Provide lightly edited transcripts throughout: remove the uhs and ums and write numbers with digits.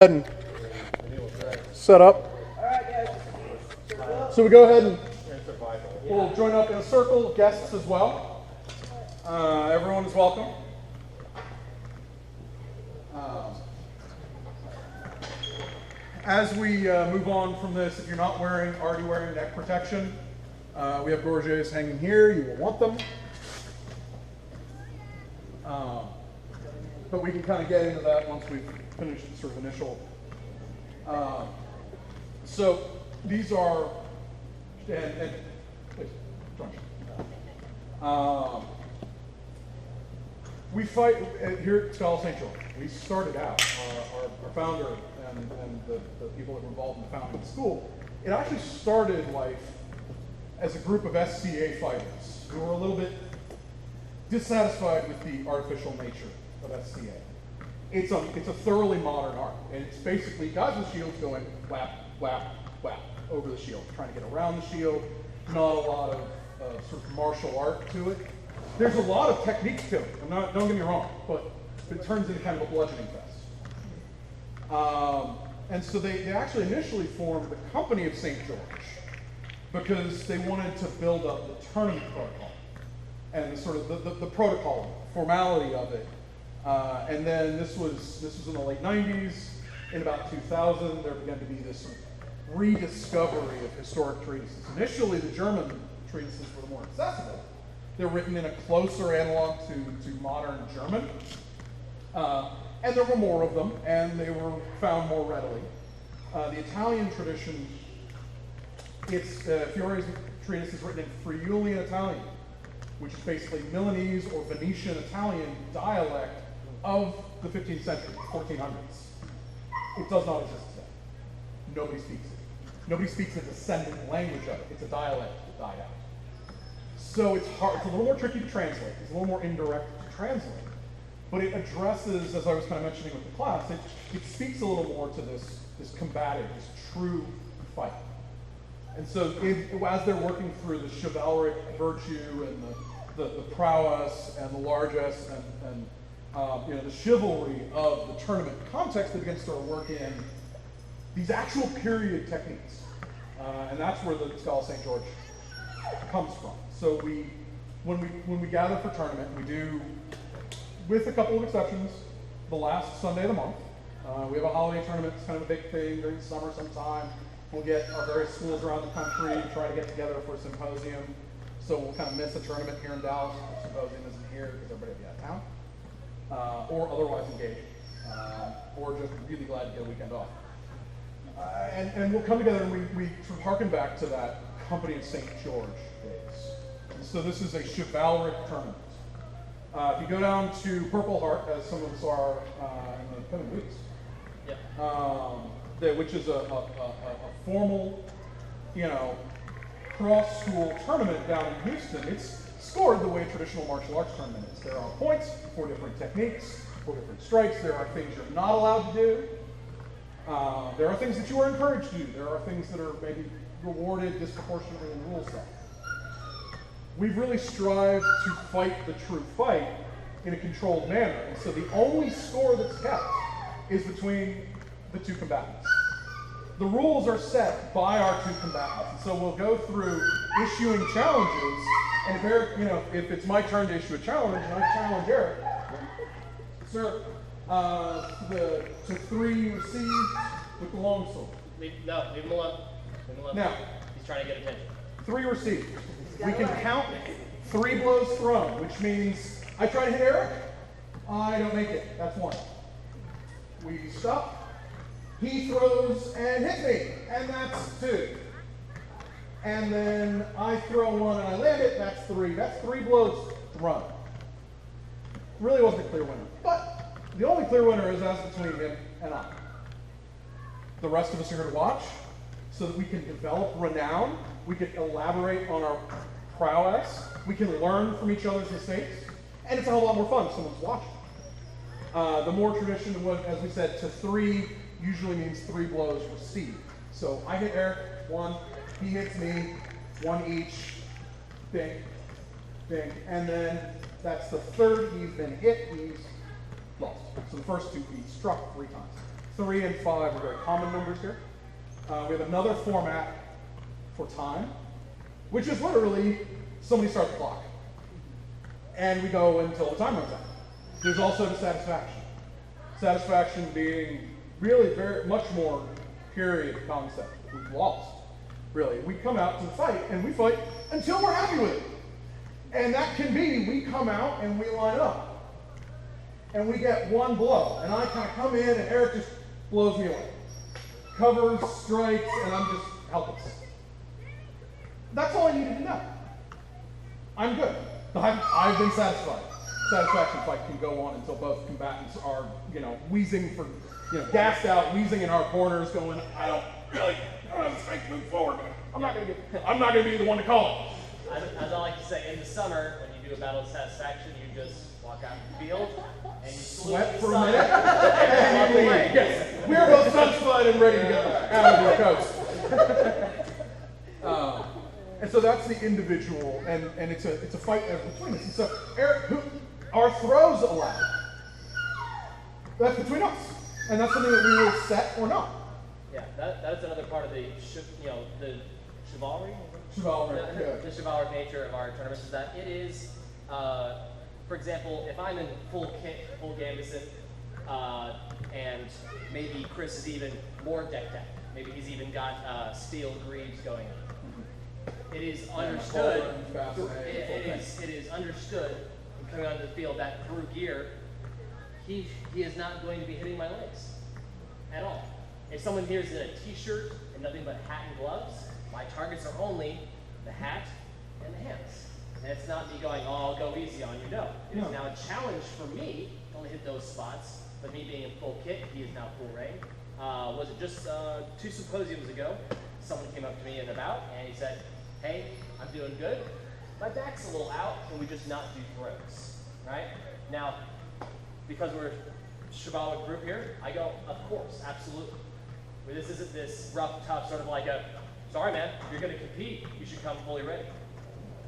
And set up. So we go ahead and we'll join up in a circle, guests as well. Everyone is welcome. As we move on from this, if you're not already wearing neck protection, we have gorgets hanging here. You will want them. But we can kind of get into that once we've finished the sort of initial. So these are, we fight here at Scholar St. George. We started out, our founder and the people that were involved in the founding of the school, it actually started life as a group of SCA fighters who were a little bit dissatisfied with the artificial nature of SCA. It's a thoroughly modern art, and it's basically guys with shields going whap, whap, whap over the shield, trying to get around the shield. Not a lot of sort of martial art to it. There's a lot of techniques to it. Don't get me wrong, but it turns into kind of a bludgeoning fest. And so they actually initially formed the Company of St. George because they wanted to build up the tournament protocol and the sort of the protocol, formality of it. And then this was in the late 90s. In about 2000, there began to be this rediscovery of historic treatises. Initially, the German treatises were the more accessible. They're written in a closer analog to modern German. And there were more of them, and they were found more readily. The Italian tradition, Fiore's treatise is written in Friulian Italian, which is basically Milanese or Venetian Italian dialect of the 15th century, 1400s. It does not exist today. Nobody speaks it. Nobody speaks a descendant language of it. It's a dialect that died out. So it's hard. It's a little more tricky to translate. It's a little more indirect to translate. But it addresses, as I was kind of mentioning with the class, it speaks a little more to this combative, this true fight. And so as they're working through the chivalric virtue and the prowess and the largesse and the chivalry of the tournament context, that begins to work in these actual period techniques. And that's where the Scholar St. George comes from. So when we gather for tournament, we do, with a couple of exceptions, the last Sunday of the month. We have a holiday tournament. It's kind of a big thing during the summer sometime. We'll get our various schools around the country and try to get together for a symposium. So we'll kind of miss a tournament here in Dallas. The symposium isn't here because everybody will be out of town. Or otherwise engaged. Or just really glad to get a weekend off. And we'll come together and we sort of harken back to that Company of St. George days. And so this is a chivalric tournament. If you go down to Purple Heart, as some of us are in the coming weeks, which is a formal, cross-school tournament down in Houston, it's scored the way a traditional martial arts tournament is. There are points, 4 different techniques, 4 different strikes. There are things you're not allowed to do. There are things that you are encouraged to do. There are things that are maybe rewarded disproportionately in the rule set. We've really strived to fight the true fight in a controlled manner. And so the only score that's kept is between the two combatants. The rules are set by our two combatants. And so we'll go through issuing challenges. And if Eric, if it's my turn to issue a challenge, and I challenge Eric, sir, to 3 received with the long sword. Leave him alone. Now, he's trying to get attention. 3 received. We can count 3 blows thrown, which means I try to hit Eric, I don't make it. That's 1. We stop. He throws and hits me, and that's 2. And then I throw 1 and I land it, that's 3. That's 3 blows thrown. Really wasn't a clear winner. But the only clear winner is as between him and I. The rest of us are here to watch so that we can develop renown, we can elaborate on our prowess, we can learn from each other's mistakes, and it's a whole lot more fun if someone's watching. The more tradition, as we said, to 3 usually means 3 blows received. So I hit Eric, 1, he hits me, 1 each, bing, bing, and then that's the 3rd he's been hit, he's lost. So the first 2 he's struck 3 times. 3 and 5 are very common numbers here. We have another format for time, which is literally somebody starts the clock. And we go until the time runs out. There's also the satisfaction. Satisfaction being really very much more period concept. We've lost, really. We come out to the fight, and we fight until we're happy with it. And that can be, we come out and we line up. And we get one blow. And I kind of come in, and Eric just blows me away. Covers, strikes, and I'm just helpless. That's all I needed to know. I'm good. I've been satisfied. Satisfaction fight can go on until both combatants are, wheezing for, gassed out, wheezing in our corners, going, I don't have the strength to move forward. I'm not gonna be the one to call it. As I like to say, in the summer, when you do a battle of satisfaction, you just walk out in the field and you Sweat for a sun, minute and and walk you away. leave. Yes, we are both satisfied and ready to get out of the coast. And so that's the individual, and it's a fight between us. And so, Eric, our throws allowed. That's between us, and that's something that we will set or not. Yeah, that's another part of the the chivalry. Chivalry, yeah. The chivalric nature of our tournaments is that it is, for example, if I'm in full kit, full gambeson, and maybe Chris is even more decked out. Maybe he's even got steel greaves going on. It is understood. It is understood coming onto the field that through gear, he is not going to be hitting my legs at all. If someone here is in a t-shirt and nothing but hat and gloves, my targets are only the hat and the hands. And it's not me going, oh, I'll go easy on you. No. It is now a challenge for me to only hit those spots. But me being in full kit, he is now full range. Was it just 2 symposiums ago, someone came up to me in the bout and he said, hey, I'm doing good. My back's a little out. Can we just not do throws? Right? Now, because we're a chivalric group here, I go, of course, absolutely. But this isn't this rough, tough, sort of like a, sorry man, if you're going to compete, you should come fully ready.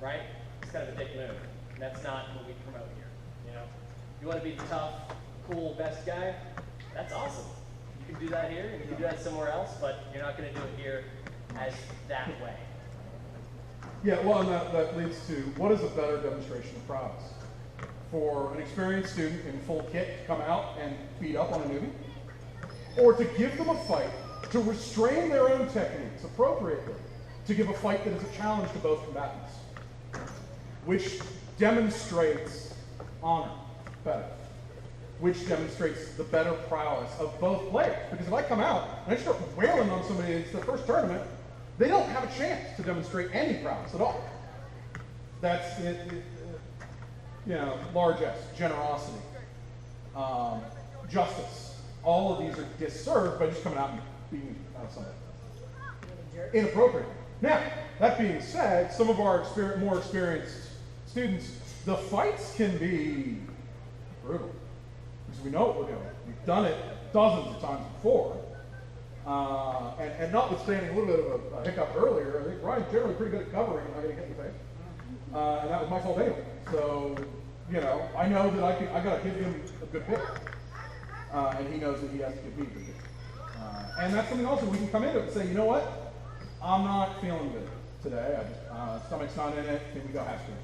Right? It's kind of a dick move. And that's not what we promote here. You want to be the tough, cool, best guy? That's awesome. You can do that here, and you can do that somewhere else, but you're not going to do it here as that way. Yeah, well, and that leads to, what is a better demonstration of prowess? For an experienced student in full kit to come out and beat up on a newbie? Or to give them a fight, to restrain their own techniques appropriately, to give a fight that is a challenge to both combatants, which demonstrates honor better, which demonstrates the better prowess of both players. Because if I come out and I start wailing on somebody, it's their first tournament, they don't have a chance to demonstrate any prowess at all. That's it, largesse, generosity, justice. All of these are disserved by just coming out and beating somebody. Inappropriate. Now, that being said, some of our more experienced students, the fights can be brutal. Because we know what we're doing. We've done it dozens of times before. And notwithstanding a little bit of a hiccup earlier, I think Ryan's generally pretty good at covering and not getting hit in the face. And that was my fault anyway. So, I know that I got to give him a good pick. And he knows that he has to give me a good pick. And that's something also we can come into it and say, you know what? I'm not feeling good today. Stomach's not in it. Can we go half straight?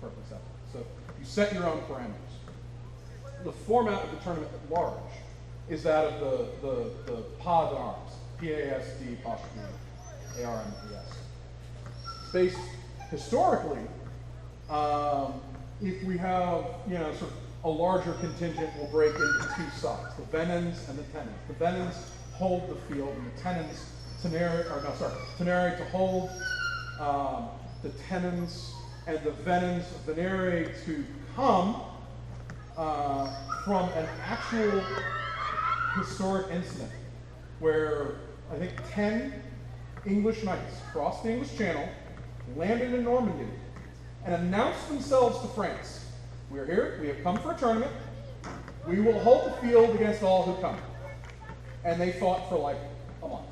Perfectly acceptable. So you set your own parameters. The format of the tournament at large is that of the PASD arms, P-A-S-D, A-R-M-E-S. Based historically, if we have, sort of a larger contingent, we'll break into 2 sides, the venons and the tenons. The venons hold the field, and the tenons, Tenerary to hold the tenons, and the venons, venere to come from an actual historic incident where I think 10 English knights crossed the English Channel, landed in Normandy, and announced themselves to France. We are here, we have come for a tournament, we will hold the field against all who come. And they fought for like a month.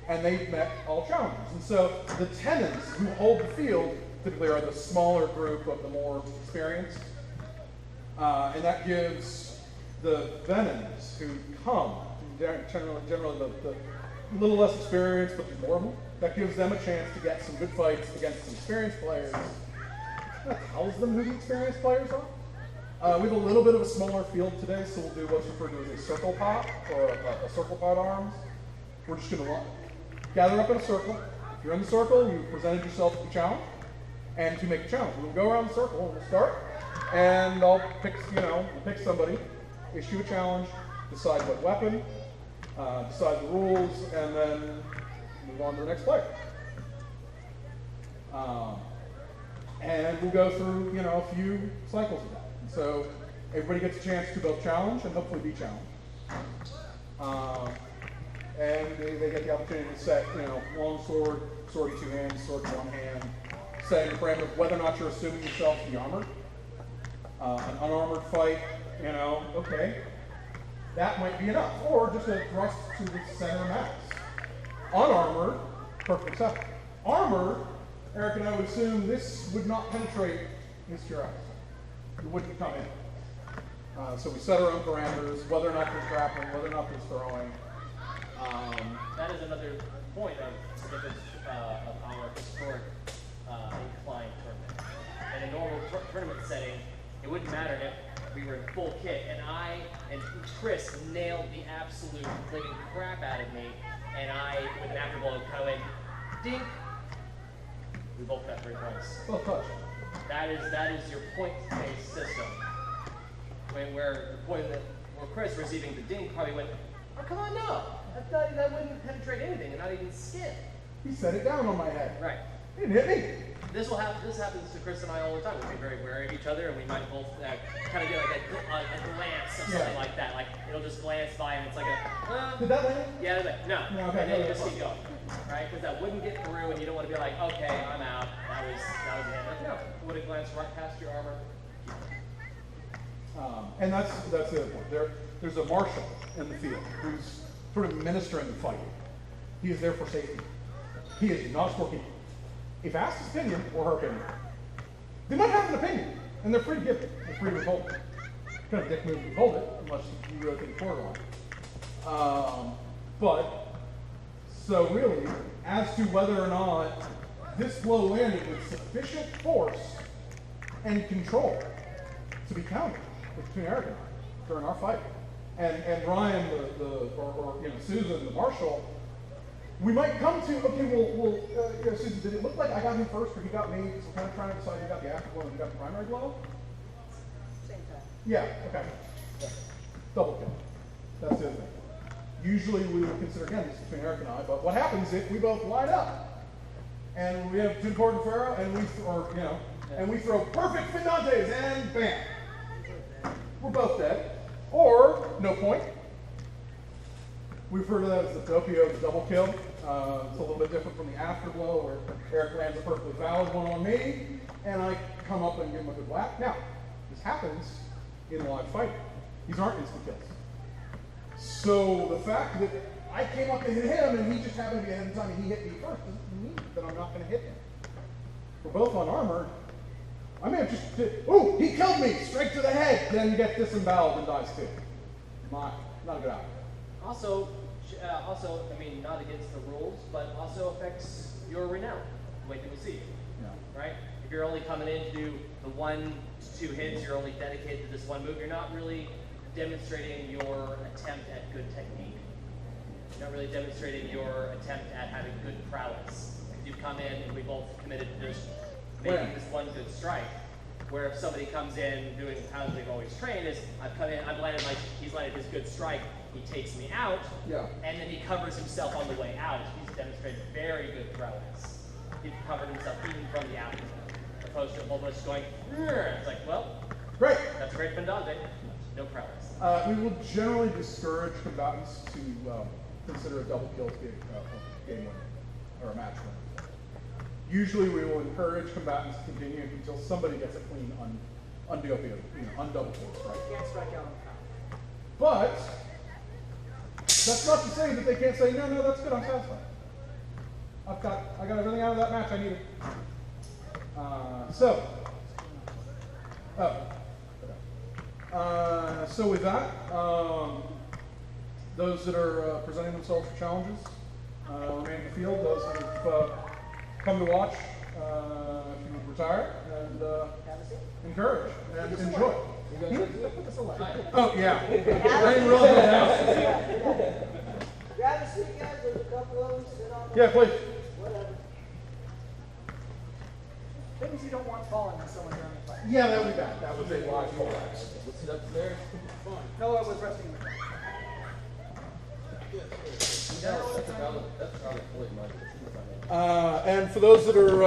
And they met all challengers. And so the tenants who hold the field typically are the smaller group of the more experienced. And that gives the Venoms who come, generally the little less experienced, but there's more of them, that gives them a chance to get some good fights against some experienced players. That tells them who the experienced players are. We have a little bit of a smaller field today, so we'll do what's referred to as a circle pot, or a circle pot arms. We're just going to gather up in a circle. If you're in the circle, you presented yourself to the challenge, and to make a challenge. We'll go around the circle, and we'll start, and I'll pick, we'll pick somebody, issue a challenge, decide what weapon, decide the rules, and then move on to the next player. And we'll go through, a few cycles of that. And so everybody gets a chance to both challenge and hopefully be challenged. And they get the opportunity to set, long sword, sword in two hands, sword in one hand, setting the parameter of whether or not you're assuming yourself to be armored. An unarmored fight, okay, that might be enough. Or just a thrust to the center mass. Unarmored, perfect exception. Armored, Eric and I would assume this would not penetrate his cuirass. It wouldn't come in. So we set our own parameters, whether or not there's grappling, whether or not there's throwing. That is another point of the difference of our historic inclined tournament. In a normal tournament setting, it wouldn't matter if we were in full kit and I and Chris nailed the absolute living crap out of me, and I, with an afterblow, kind of went, dink. We both got 3 points. Well, touch. That is your point-based system. Where Chris receiving the dink probably went, oh, come on, no. That wouldn't penetrate anything, and not even skin. He set it down on my head. Right. He didn't hit me. This happens to Chris and I all the time. We'll be very wary of each other, and we might both kind of get like a glance or something like that. Like it'll just glance by, and it's like a. Did that land? Yeah, like, no. Okay, and then you just keep going, right? Because that wouldn't get through, and you don't want to be like, okay, I'm out. That was the end. Like, no, it would have glanced right past your armor. And that's the other point. There's a marshal in the field who's sort of administering the fight. He is there for safety. He is not a scorekeeper. If asked his opinion or her opinion, they might have an opinion, and they're free to give it. They're free to withhold it. Kind of dick move to withhold it, unless you really think forward on. So really, as to whether or not this blow landed with sufficient force and control to be counted between Eric and I during our fight, and Ryan, Susan, the marshal, we might come to, okay, Susan, did it look like I got him first or he got me? So we're kind of trying to decide who got the after blow and who got the primary blow? Same time. Yeah, okay. Yeah. Double kill. That's the other thing. Usually we would consider, again, this is between Eric and I, but what happens if we both line up and we have Jim Gordon Farrow and we throw perfect Findantes and bam. We're both dead. Or, no point. We refer to that as the doppio, the double kill. It's a little bit different from the afterblow where Eric lands a perfectly valid one on me, and I come up and give him a good whack. Now, this happens in live fighting. These aren't instant kills. So the fact that I came up and hit him and he just happened to be ahead of time and he hit me first doesn't mean that I'm not going to hit him. We're both unarmored. I may have just, he killed me, straight to the head, then get disemboweled and dies too. Not a good outcome. Also, I mean, not against the rules, but also affects your renown, the way people see you. Yeah. Right? If you're only coming in to do the 1 to 2 hits, you're only dedicated to this one move, you're not really demonstrating your attempt at good technique. You're not really demonstrating your attempt at having good prowess. If you come in and we both committed to just making this one good strike, where if somebody comes in doing how they've always trained is, he's landed his good strike, he takes me out, and then he covers himself on the way out. He's demonstrated very good prowess. He covered himself even from the aftermath, opposed to almost going, it's like, well, great. That's a great Pendante, no prowess. We will generally discourage combatants to consider a double kill to be a game winner, or a match winner. Usually we will encourage combatants to continue until somebody gets a clean undouble force, right? Can't strike out on the power. But that's not to say that they can't say, no, that's good, I'm satisfied. I got everything out of that match I needed. So with that, those that are presenting themselves for challenges remain in the field. Those that have come to watch, if you would retire and encourage and enjoy. Oh yeah, I didn't realize that. Grab a seat, guys. There's a couple of them. Sit on them. Yeah, please. Whatever. Things you don't want falling when someone's on the plane. Yeah, that would be bad. That would be a live collapse. Let's sit up there. No, I was resting in the car. That's probably fully much. And for those that are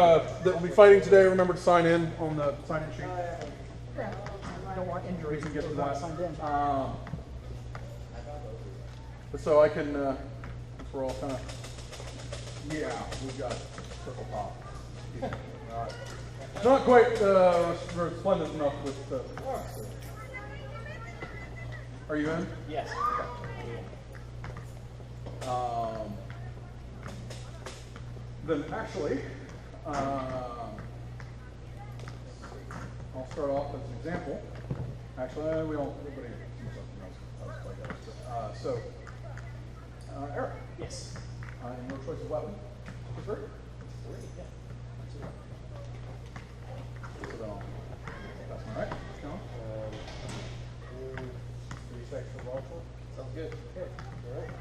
that will be fighting today, remember to sign in on the sign-in sheet. Yeah. I don't want We injuries. can get to Those aren't that. signed in. So I can, we're all kind of, yeah, we've got triple pop. All right. Not quite resplendent enough with the. Are you in? Yes. Then actually, I'll start off as an example. Actually, everybody knows how to play that. So, Eric, Yes. in your choice of weapon, prefer? Yeah. So then I'll pass my right. Go on. 3 seconds for rifle. Sounds good. All right.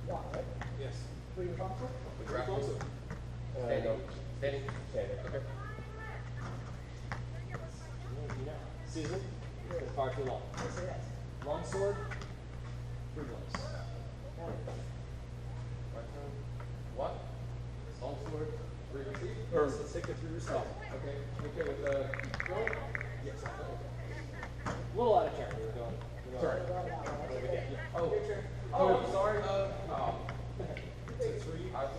One, right? Yes. Who you talking to? The grapple. Standing. Standing. Okay. Susan, it's far too long. Yes, yes. Long sword, three blows. What? Long sword, three receive? Or- Let's take it through yourself. Okay. Okay with the throw? Yes. A little out of turn. We were going. Sorry. Oh. Your turn. Oh, I'm sorry. It's three. I like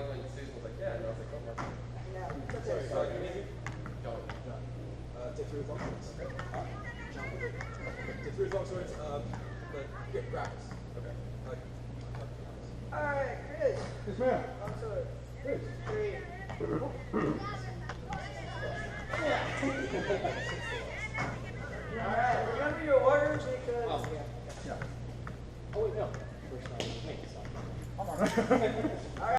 when Susan was like, yeah, and I was like, oh my. No, it's okay. Sorry, can you don't. Take 3 with long swords. Take 3 with long swords, but get grapples. Okay. Like, All right, Chris. Yes, ma'am. Long sword. Please. 3. All right, remember your orders because. Yeah. Oh wait, no. First time. Make this up. All right.